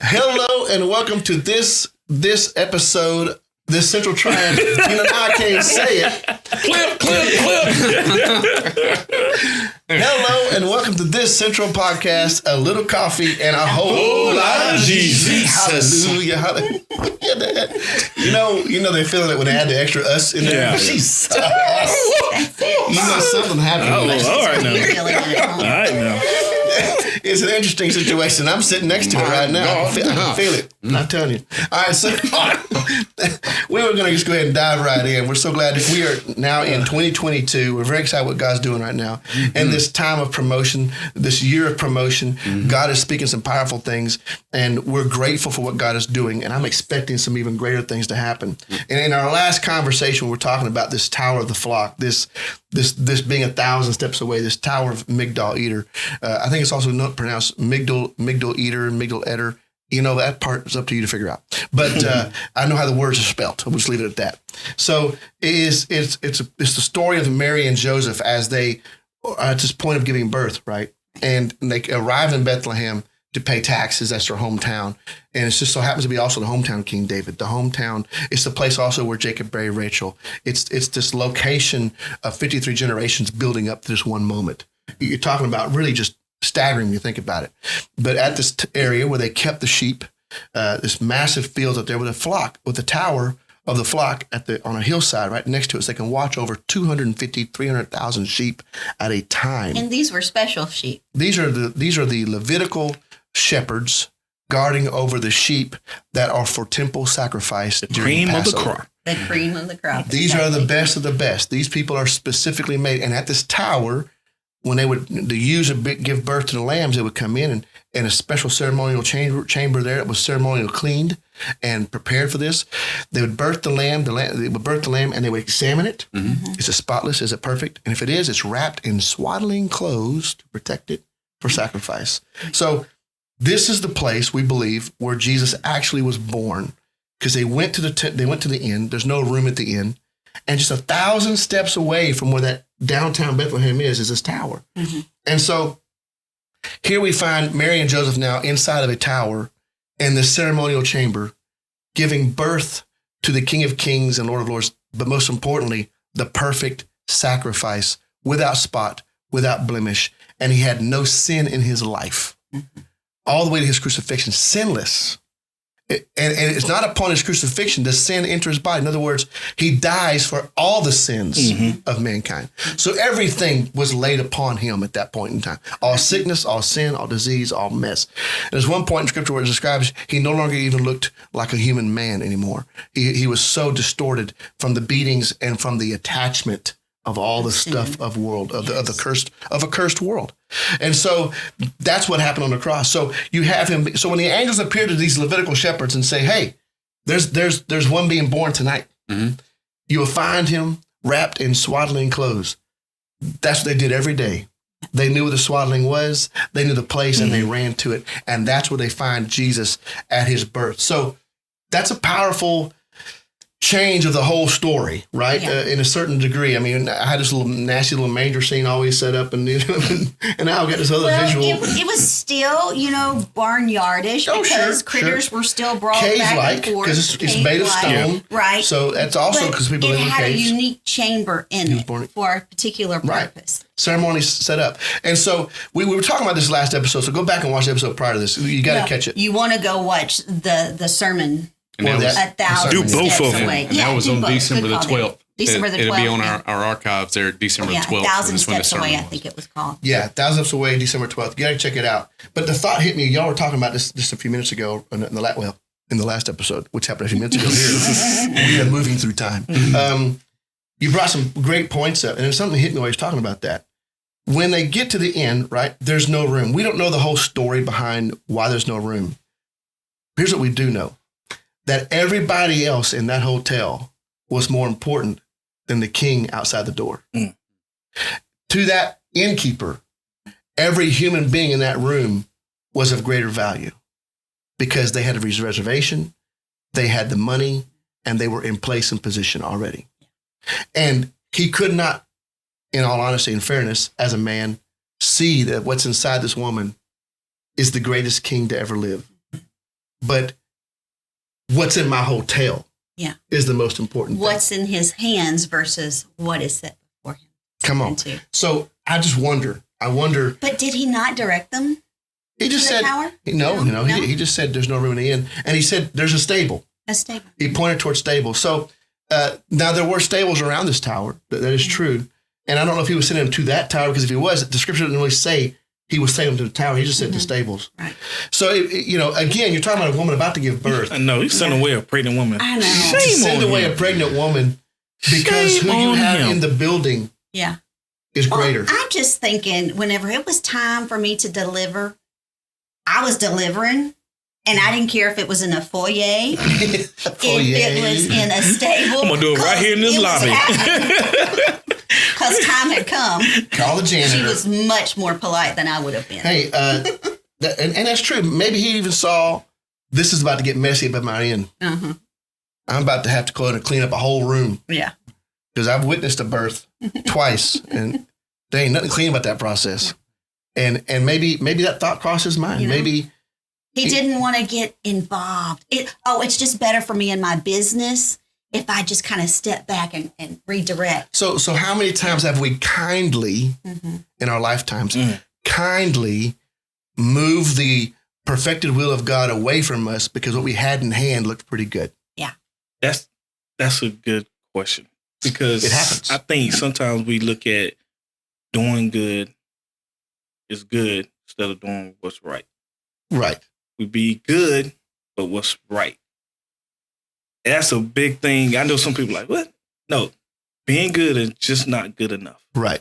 Hello and welcome to this episode, this Central Triad. Now I can't say it. Clip. Hello and welcome to this Central podcast, a little coffee and a whole lot of Jesus. Hallelujah. You know they're feeling it when they add the extra us in there. Yeah. Jesus. You know something happened. All right now. All right now. It's an interesting situation. I'm sitting next to it right now. I can feel it. I'm telling you. All right, so we were going to just go ahead and dive right in. We're so glad that we are now in 2022. We're very excited what God's doing right now. And this time of promotion, this year of promotion, God is speaking some powerful things, and we're grateful for what God is doing. And I'm expecting some even greater things to happen. And in our last conversation, we're talking about this tower of the flock, this being 1,000 steps away, this tower of Migdal Eder. I think it's also not pronounced Migdal Eder, Migdal Eder. You know, that part is up to you to figure out. But I know how the words are spelled. I'll just leave it at that. So it's the story of Mary and Joseph as they are at this point of giving birth, right? And they arrive in Bethlehem to pay taxes. That's their hometown. And it just so happens to be also the hometown of King David. The hometown, it's the place also where Jacob buried Rachel. It's this location of 53 generations building up to this one moment. You're talking about really just staggering when you think about it. But at this area where they kept the sheep, this massive field up there with a flock, with the tower of the flock on a hillside right next to it, so they can watch over 250, 300,000 sheep at a time. And these were special sheep. These are the Levitical shepherds guarding over the sheep that are for temple sacrifice. The cream of the crop. The cream of the crop. These are the best of the best. These people are specifically made. And at this tower, when they would give birth to the lambs, they would come in and a special ceremonial chamber there that was ceremonially cleaned and prepared for this. They would birth the lamb. They would birth the lamb and they would examine it. Mm-hmm. Is it spotless? Is it perfect? And if it is, it's wrapped in swaddling clothes to protect it for sacrifice. So this is the place, we believe, where Jesus actually was born, because they went to the inn. There's no room at the inn. And just 1,000 steps away from where that downtown Bethlehem is this tower. Mm-hmm. And so here we find Mary and Joseph now inside of a tower in the ceremonial chamber, giving birth to the King of Kings and Lord of Lords, but most importantly, the perfect sacrifice, without spot, without blemish. And he had no sin in his life. Mm-hmm. All the way to his crucifixion, sinless. And it's not upon his crucifixion does sin enter his body. In other words, he dies for all the sins of mankind. So everything was laid upon him at that point in time. All sickness, all sin, all disease, all mess. And there's one point in Scripture where it describes he no longer even looked like a human man anymore. He was so distorted from the beatings and from the attachment of all the stuff of a cursed world. And so that's what happened on the cross. So you have him. So when the angels appear to these Levitical shepherds and say, hey, there's one being born tonight. Mm-hmm. You will find him wrapped in swaddling clothes. That's what they did every day. They knew what the swaddling was. They knew the place and they ran to it. And that's where they find Jesus at his birth. So that's a powerful change of the whole story, right? Yeah. In a certain degree. I mean, I had this nasty little manger scene always set up, and now I've got this other visual. It was still, barnyardish because critters were still brought back and forth. Because it's made of stone. Right. So that's also because people live in caves. It had a unique chamber in it for a particular purpose. Right. Ceremony set up. And so we were talking about this last episode, so go back and watch the episode prior to this. You got to catch it. You want to go watch the sermon. And that was, do both of them. Away. And that was on December the 12th. December the 12th. It'll be on our archives there, December the 12th. 1,000 Steps Away, I think it was called. Yeah, 1,000 Steps Away, December 12th. You got to check it out. But the thought hit me. Y'all were talking about this just a few minutes ago in the last episode, which happened a few minutes ago here. We are moving through time. You brought some great points up, and something hit me while you was talking about that. When they get to the end, right, there's no room. We don't know the whole story behind why there's no room. Here's what we do know. That everybody else in that hotel was more important than the king outside the door. Mm. To that innkeeper, every human being in that room was of greater value because they had a reservation, they had the money, and they were in place and position already. And he could not, in all honesty and fairness, as a man, see that what's inside this woman is the greatest king to ever live. but what's in my hotel is the most important what's in his hands versus what is set before him. Come on. So I just wonder. But did he not direct them? He just said, no. He just said there's no room in the inn. And he said there's a stable. A stable. He pointed towards stables. So now there were stables around this tower. That is true. And I don't know if he was sending them to that tower, because if he was, the scripture didn't really say he was sending them to the tower. He just said the stables. Right. So, again, you're talking about a woman about to give birth. I know. He's sending away a pregnant woman. I know. Send away a pregnant woman because who you have in the building is greater. I'm just thinking, whenever it was time for me to deliver, I was delivering, and I didn't care if it was in a foyer, if it was in a stable. I'm going to do it right here in this lobby. Because time had come. Call the janitor. She was much more polite than I would have been. Hey, and that's true. Maybe he even saw, this is about to get messy at my end. Uh-huh. I'm about to have to go in and clean up a whole room. Yeah. Because I've witnessed a birth twice, and there ain't nothing clean about that process. And maybe that thought crossed his mind. Maybe he didn't want to get involved. It's just better for me in my business if I just kind of step back and redirect. So how many times have we kindly, in our lifetimes, kindly moved the perfected will of God away from us because what we had in hand looked pretty good? Yeah. That's a good question, because it happens. I think sometimes we look at doing good is good instead of doing what's right. Right. We be good, but what's right. That's a big thing. I know some people like, what? No, being good is just not good enough. Right.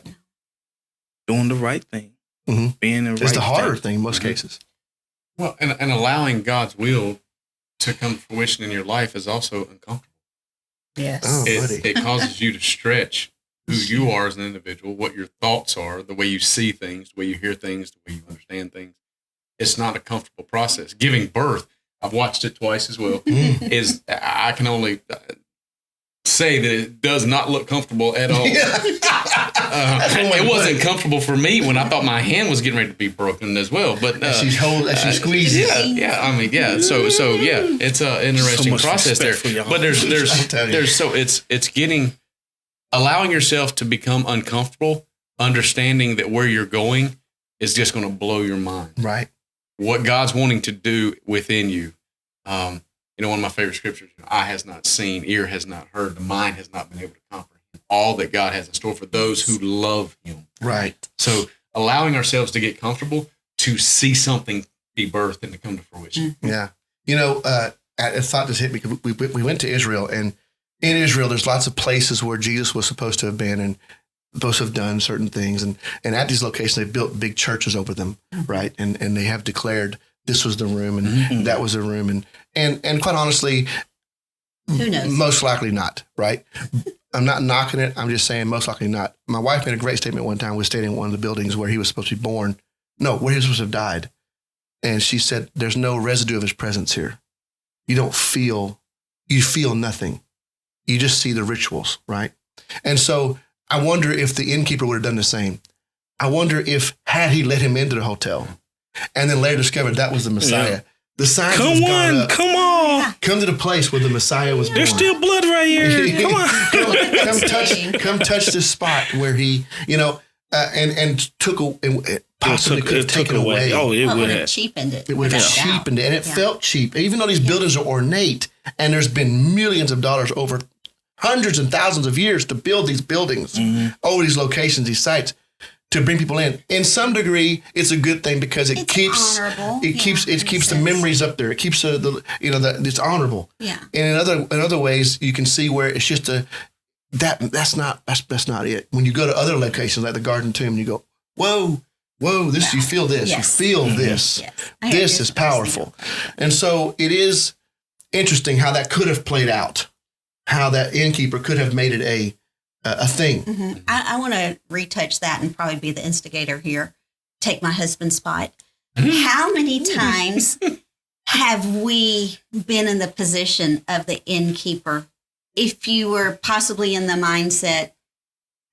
Doing the right thing. Being the right thing. It's the harder thing in most cases. Well, and allowing God's will to come to fruition in your life is also uncomfortable. Yes. Oh, it causes you to stretch who you are as an individual, what your thoughts are, the way you see things, the way you hear things, the way you understand things. It's not a comfortable process. Giving birth, I've watched it twice as well, I can only say that it does not look comfortable at all. It wasn't comfortable for me when I thought my hand was getting ready to be broken as well. But as she's squeezing. So it's an interesting process there. But it's getting, allowing yourself to become uncomfortable, understanding that where you're going is just going to blow your mind. Right. What God's wanting to do within you. One of my favorite scriptures, eye has not seen, ear has not heard, the mind has not been able to comprehend all that God has in store for those who love him. Right. So allowing ourselves to get comfortable to see something be birthed and to come to fruition. Yeah. I thought this hit me because we went to Israel, and in Israel, there's lots of places where Jesus was supposed to have been and supposed to have done certain things. And at these locations, they built big churches over them, right? And they have declared this was the room and that was the room. And quite honestly, who knows? Most likely not, right? I'm not knocking it. I'm just saying most likely not. My wife made a great statement one time. We stayed in one of the buildings where he was supposed to be born. No, where he was supposed to have died. And she said, there's no residue of his presence here. You feel nothing. You just see the rituals, right? And so I wonder if the innkeeper would have done the same. I wonder if, had he let him into the hotel and then later discovered that was the Messiah, the signs come on. Come to the place where the Messiah was born. There's still blood right here. Come on. come touch this spot where he, and possibly could have taken away. Oh, it would have cheapened it. It would have cheapened it, and it felt cheap. Even though these buildings are ornate, and there's been millions of dollars over hundreds and thousands of years to build these buildings over these locations, these sites, to bring people in. In some degree, it's a good thing because it keeps the memories up there. It keeps it's honorable. Yeah. And in other ways, you can see where it's just that's not it. When you go to other locations like the Garden Tomb, you go, whoa, this you feel this, you feel this. Yes. This is powerful. And so it is interesting how that could have played out. How that innkeeper could have made it a thing. Mm-hmm. I want to retouch that and probably be the instigator here. Take my husband's spot. How many times have we been in the position of the innkeeper? If you were possibly in the mindset,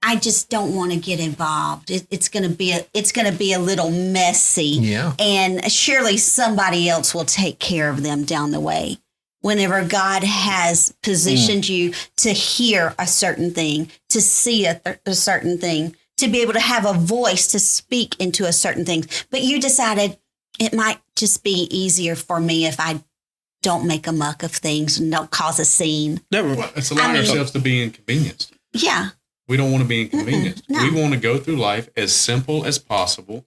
I just don't want to get involved. It's going to be a little messy. Yeah. And surely somebody else will take care of them down the way. Whenever God has positioned you to hear a certain thing, to see a certain thing, to be able to have a voice to speak into a certain thing. But you decided it might just be easier for me if I don't make a muck of things and don't cause a scene. Well, it's allowing ourselves to be inconvenienced. Yeah. We don't want to be inconvenienced. No. We want to go through life as simple as possible,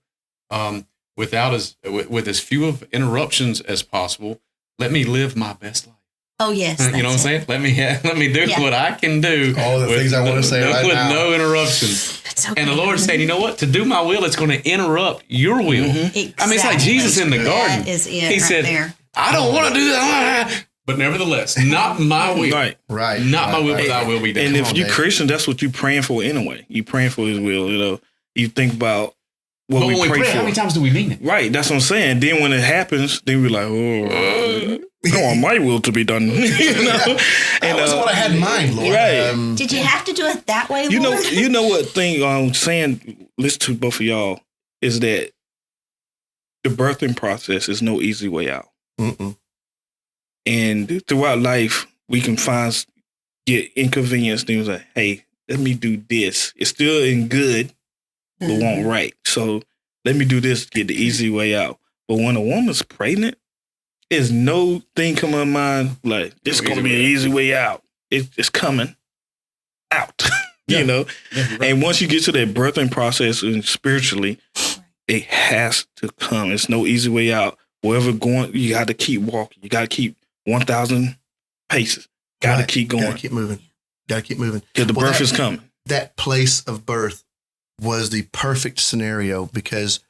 with as few of interruptions as possible. Let me live my best life. Oh, yes. You know what I'm saying? Let me do what I can do. All the things I want to say right with now. no interruptions. Okay. And the Lord's saying, you know what? To do my will, it's going to interrupt your will. Exactly. I mean, it's like Jesus in the garden. That is it He said, there. I don't want to do that. But nevertheless, not my will. Right. Not my will, but thy will be done. And if you're Christian, that's what you're praying for anyway. You're praying for his will. You know, you think about what but we when pray for. How many times do we mean it? Right. That's what I'm saying. Then when it happens, then we're like, I want my will to be done. You know? That wasn't what I had in mind, Lord. Right. Did you have to do it that way, Lord? You know what thing I'm saying, listen to both of y'all, is that the birthing process is no easy way out. Mm-mm. And throughout life, we can get inconvenienced. Things like, hey, let me do this. It's still in good, but won't right. So let me do this, get the easy way out. But when a woman's pregnant, there's no thing come to mind like, this is going to be an easy way out. It's coming out, you know? Yeah, right. And once you get to that birthing process and spiritually, it has to come. It's no easy way out. Wherever going, you got to keep walking. You got to keep 1,000 paces. Got to keep going. Got to keep moving. Because the birth is coming. That place of birth was the perfect scenario because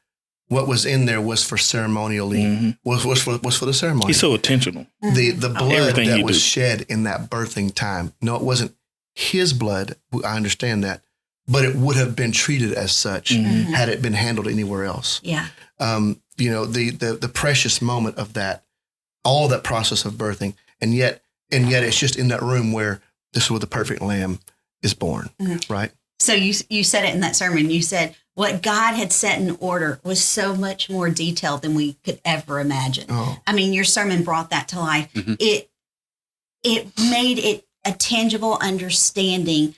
what was in there was for ceremonially, was for the ceremony. He's so intentional. The blood Everything that you was do. shed in that birthing time. No, it wasn't his blood. I understand that, but it would have been treated as such had it been handled anywhere else. Yeah. You know, the precious moment of that, all that process of birthing, and yet it's just in that room where this is where the perfect lamb is born, right? So you said it in that sermon. You said what God had set in order was so much more detailed than we could ever imagine. Oh. I mean, your sermon brought that to life. Mm-hmm. It made it a tangible understanding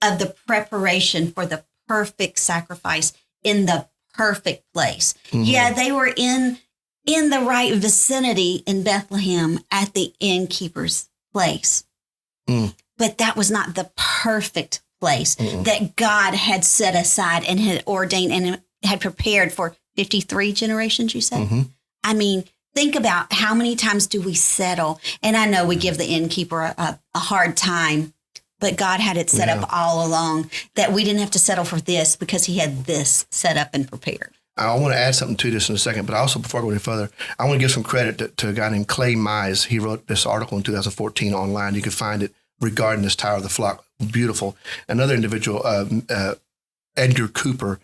of the preparation for the perfect sacrifice in the perfect place. Mm-hmm. Yeah, they were in the right vicinity in Bethlehem at the innkeeper's place. But that was not the perfect place that God had set aside and had ordained and had prepared for 53 generations, you said? I mean, think about how many times do we settle? And I know we give the innkeeper a hard time, but God had it set up all along that we didn't have to settle for this because he had this set up and prepared. I want to add something to this in a second, but also before I go any further, I want to give some credit to a guy named Clay Mize. He wrote this article in 2014 online. You can find it regarding this Tower of the Flock. Beautiful. Another individual, Cooper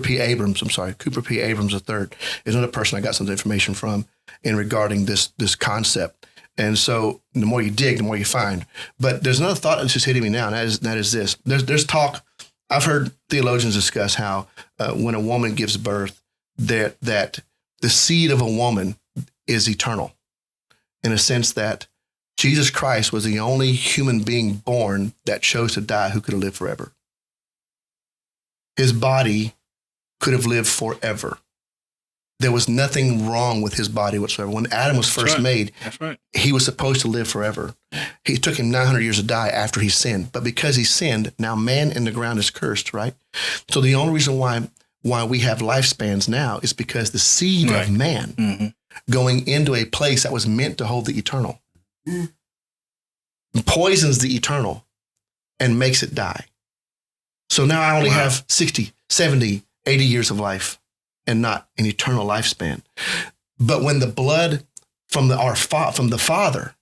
P. Abrams III is another person I got some information from in regarding this concept. And so the more you dig, the more you find. But there's another thought that's just hitting me now, and that is this. There's talk. I've heard theologians discuss how when a woman gives birth, that the seed of a woman is eternal, in a sense that Jesus Christ was the only human being born that chose to die who could have lived forever. His body could have lived forever. There was nothing wrong with his body whatsoever. When Adam was first made, he was supposed to live forever. It took him 900 years to die after he sinned. But because he sinned, now man in the ground is cursed, right? So the only reason why we have lifespans now is because the seed of man going into a place that was meant to hold the eternal poisons the eternal and makes it die. So now I only have 60, 70, 80 years of life and not an eternal lifespan. But when the blood from the Father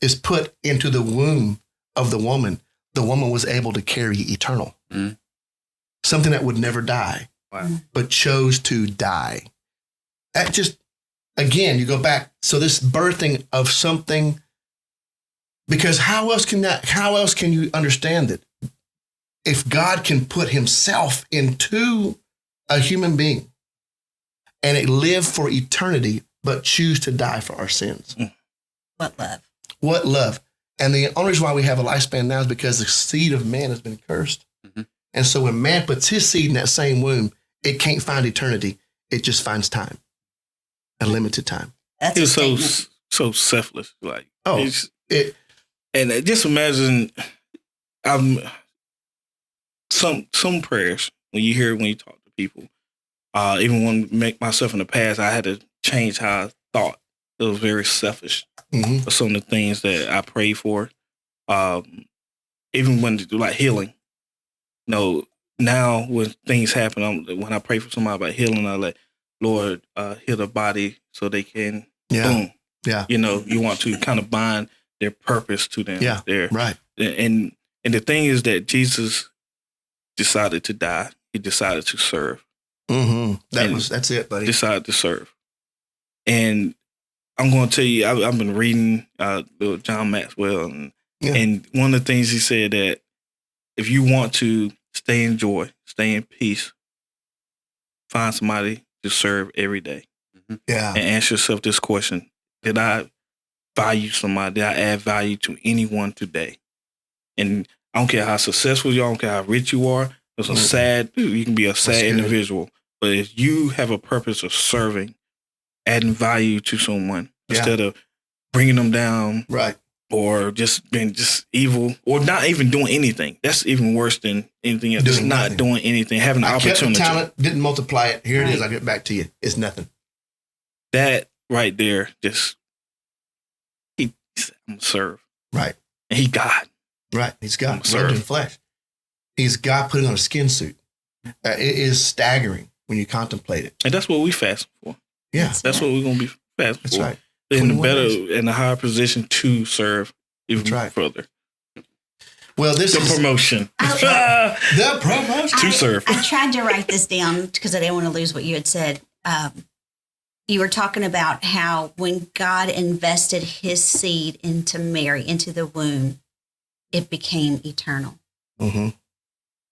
is put into the womb of the woman was able to carry eternal. Something that would never die, but chose to die. That just, again, you go back. So this birthing of something, because how else can you understand it? if God can put himself into a human being and it live for eternity, but choose to die for our sins. What love. What love. And the only reason why we have a lifespan now is because the seed of man has been cursed. Mm-hmm. And so when man puts his seed in that same womb, it can't find eternity. It just finds time, a limited time. That's it's so selfless. Like, and just imagine, some prayers when you talk to people, even when I make myself in the past, I had to change how I thought. It was very selfish. Mm-hmm. For some of the things that I prayed for, even when like healing. Now when things happen, when I pray for somebody about healing, I let Lord heal the body so they can boom. Yeah. You want to kind of bind their purpose to them. Yeah. Right. And the thing is that Jesus decided to die. He decided to serve. Mm-hmm. That's it, buddy. Decided to serve. And I'm going to tell you, I've been reading John Maxwell, and one of the things he said that if you want to stay in joy, stay in peace, find somebody to serve every day. Mm-hmm. Yeah. And ask yourself this question: did I value somebody? Did I add value to anyone today? And I don't care how successful you are, I don't care how rich you are. It's you can be a sad individual, but if you have a purpose of serving, adding value to someone instead of bringing them down, right? Or just being just evil, or not even doing anything. That's even worse than anything else. Just not doing anything, having the opportunity. Kept the talent, didn't multiply it. Here it is. I'll get back to you. It's nothing. That right there, just I'm gonna serve. Right. And he God. Right. He's God. Served in flesh. He's God putting on a skin suit. It is staggering when you contemplate it. And that's what we fast for. Yeah. That's what we're gonna be fasting for. That's right. In the better and the higher position to serve even further. Well, this is promotion. The promotion to serve. I tried to write this down because I didn't want to lose what you had said. You were talking about how when God invested his seed into Mary, into the womb, it became eternal. Mm-hmm.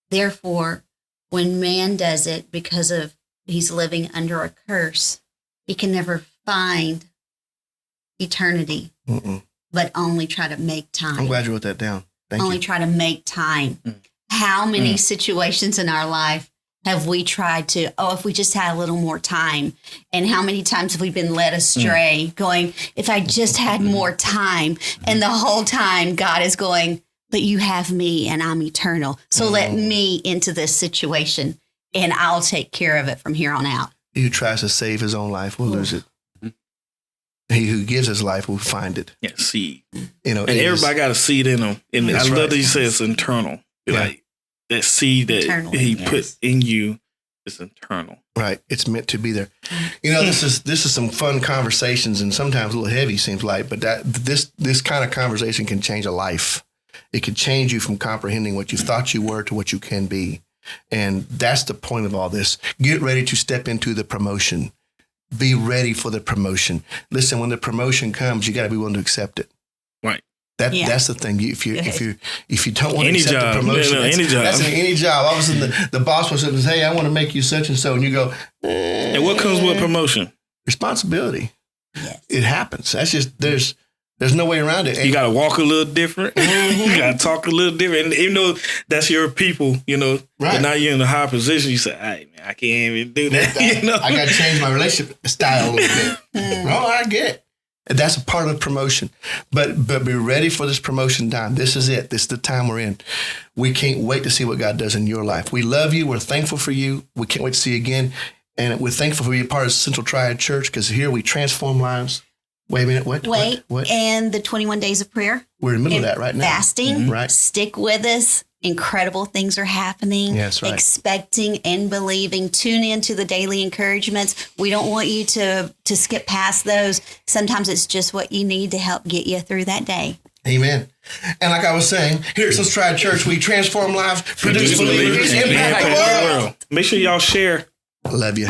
Therefore, when man does it because of he's living under a curse, he can never find eternity, but only try to make time. I'm glad you wrote that down. Thank you. Try to make time. How many situations in our life have we tried to, if we just had a little more time? And how many times have we been led astray going, if I just had more time? And the whole time God is going, but you have me and I'm eternal. So let me into this situation and I'll take care of it from here on out. He who tries to save his own life will lose it. He who gives his life will find it. Yeah, seed. And everybody got a seed in them. And I love that he says internal. Like that seed that he put in you is internal. Right. It's meant to be there. This is some fun conversations and sometimes a little heavy seems like, but this kind of conversation can change a life. It can change you from comprehending what you thought you were to what you can be. And that's the point of all this. Get ready to step into the promotion. Be ready for the promotion. Listen, when the promotion comes, you got to be willing to accept it. Right. That's the thing. If you don't want to accept the promotion, that's in any job. All of a sudden, the boss will say, "Hey, I want to make you such and so," and you go. And what comes with promotion? Responsibility. Yes. It happens. That's just there's no way around it. You got to walk a little different. You got to talk a little different. And even though that's your people, right. But now you're in a high position, you say, "Hey, man, I can't even do that." I got to change my relationship style a little bit. I get it. And that's a part of the promotion. But be ready for this promotion time. This is it. This is the time we're in. We can't wait to see what God does in your life. We love you. We're thankful for you. We can't wait to see you again. And we're thankful for being part of Central Triad Church because here we transform lives. Wait a minute. What? And the 21 days of prayer. We're in the middle of that right now. Fasting. Mm-hmm. Right. Stick with us. Incredible things are happening. Yes, right. Expecting and believing. Tune into the daily encouragements. We don't want you to skip past those. Sometimes it's just what you need to help get you through that day. Amen. And like I was saying, here at Let's Try Church, we transform lives, produce believers, impact the world. Make sure y'all share. Love you.